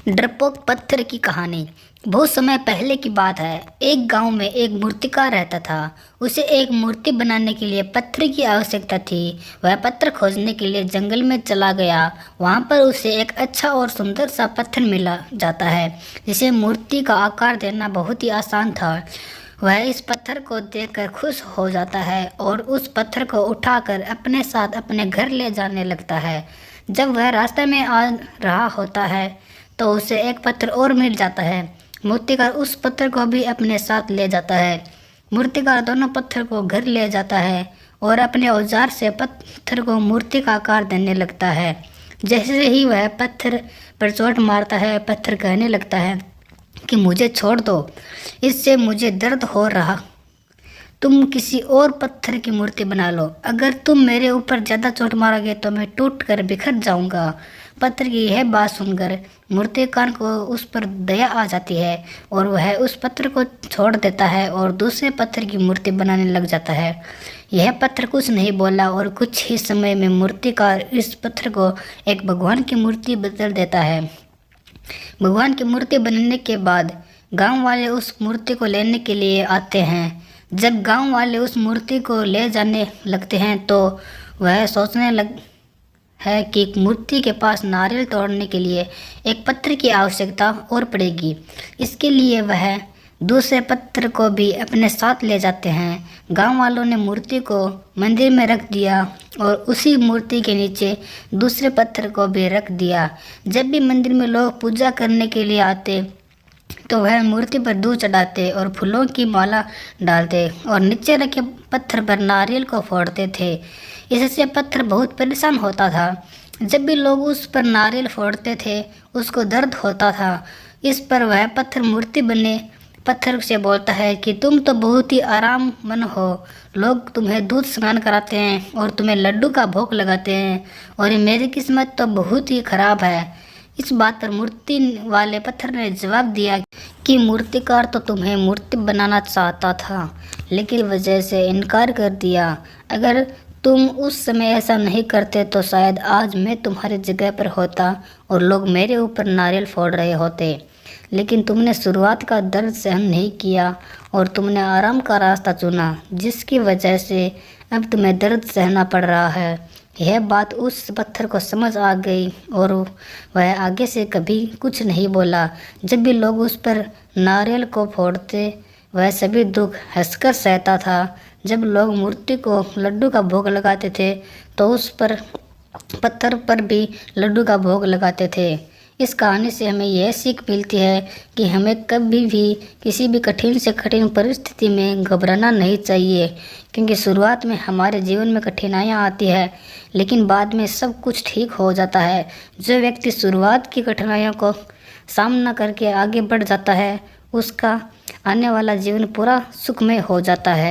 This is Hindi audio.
डरपोक पत्थर की कहानी। बहुत समय पहले की बात है। एक गांव में एक मूर्तिकार रहता था। उसे एक मूर्ति बनाने के लिए पत्थर की आवश्यकता थी। वह पत्थर खोजने के लिए जंगल में चला गया। वहां पर उसे एक अच्छा और सुंदर सा पत्थर मिला जाता है जिसे मूर्ति का आकार देना बहुत ही आसान था। वह इस पत्थर को देखकर खुश हो जाता है और उस पत्थर को उठाकर अपने साथ अपने घर ले जाने लगता है। जब वह रास्ते में आ रहा होता है तो उसे एक पत्थर और मिल जाता है। मूर्तिकार उस पत्थर को भी अपने साथ ले जाता है। मूर्तिकार दोनों पत्थर को घर ले जाता है और अपने औजार से पत्थर को मूर्ति का आकार देने लगता है। जैसे ही वह पत्थर पर चोट मारता है, पत्थर कहने लगता है कि मुझे छोड़ दो, इससे मुझे दर्द हो रहा। तुम किसी और पत्थर की मूर्ति बना लो। अगर तुम मेरे ऊपर ज़्यादा चोट मारोगे तो मैं टूट कर बिखर जाऊंगा। पत्थर की यह बात सुनकर मूर्तिकार को उस पर दया आ जाती है और वह उस पत्थर को छोड़ देता है और दूसरे पत्थर की मूर्ति बनाने लग जाता है। यह पत्थर कुछ नहीं बोला और कुछ ही समय में मूर्तिकार इस पत्थर को एक भगवान की मूर्ति बदल देता है। भगवान की मूर्ति बनने के बाद गांव वाले उस मूर्ति को लेने के लिए आते हैं। जब गांव वाले उस मूर्ति को ले जाने लगते हैं तो वह सोचने लग है कि मूर्ति के पास नारियल तोड़ने के लिए एक पत्थर की आवश्यकता और पड़ेगी। इसके लिए वह दूसरे पत्थर को भी अपने साथ ले जाते हैं। गांव वालों ने मूर्ति को मंदिर में रख दिया और उसी मूर्ति के नीचे दूसरे पत्थर को भी रख दिया। जब भी मंदिर में लोग पूजा करने के लिए आते तो वह मूर्ति पर दूध चढ़ाते और फूलों की माला डालते और नीचे रखे पत्थर पर नारियल को फोड़ते थे। इससे पत्थर बहुत परेशान होता था। जब भी लोग उस पर नारियल फोड़ते थे उसको दर्द होता था। इस पर वह पत्थर मूर्ति बने पत्थर से बोलता है कि तुम तो बहुत ही आराम मन हो। लोग तुम्हें दूध स्नान कराते हैं और तुम्हें लड्डू का भोग लगाते हैं और मेरी किस्मत तो बहुत ही खराब है। इस बात पर मूर्ति वाले पत्थर ने जवाब दिया कि मूर्तिकार तो तुम्हें मूर्ति बनाना चाहता था लेकिन वजह से इनकार कर दिया। अगर तुम उस समय ऐसा नहीं करते तो शायद आज मैं तुम्हारी जगह पर होता और लोग मेरे ऊपर नारियल फोड़ रहे होते। लेकिन तुमने शुरुआत का दर्द सहन नहीं किया और तुमने आराम का रास्ता चुना, जिसकी वजह से अब तुम्हें दर्द सहना पड़ रहा है। यह बात उस पत्थर को समझ आ गई और वह आगे से कभी कुछ नहीं बोला। जब भी लोग उस पर नारियल को फोड़ते वह सभी दुख हंसकर सहता था। जब लोग मूर्ति को लड्डू का भोग लगाते थे तो उस पर पत्थर पर भी लड्डू का भोग लगाते थे। इस कहानी से हमें यह सीख मिलती है कि हमें कभी भी किसी भी कठिन से कठिन परिस्थिति में घबराना नहीं चाहिए, क्योंकि शुरुआत में हमारे जीवन में कठिनाइयाँ आती है लेकिन बाद में सब कुछ ठीक हो जाता है। जो व्यक्ति शुरुआत की कठिनाइयों को सामना करके आगे बढ़ जाता है उसका आने वाला जीवन पूरा सुखमय हो जाता है।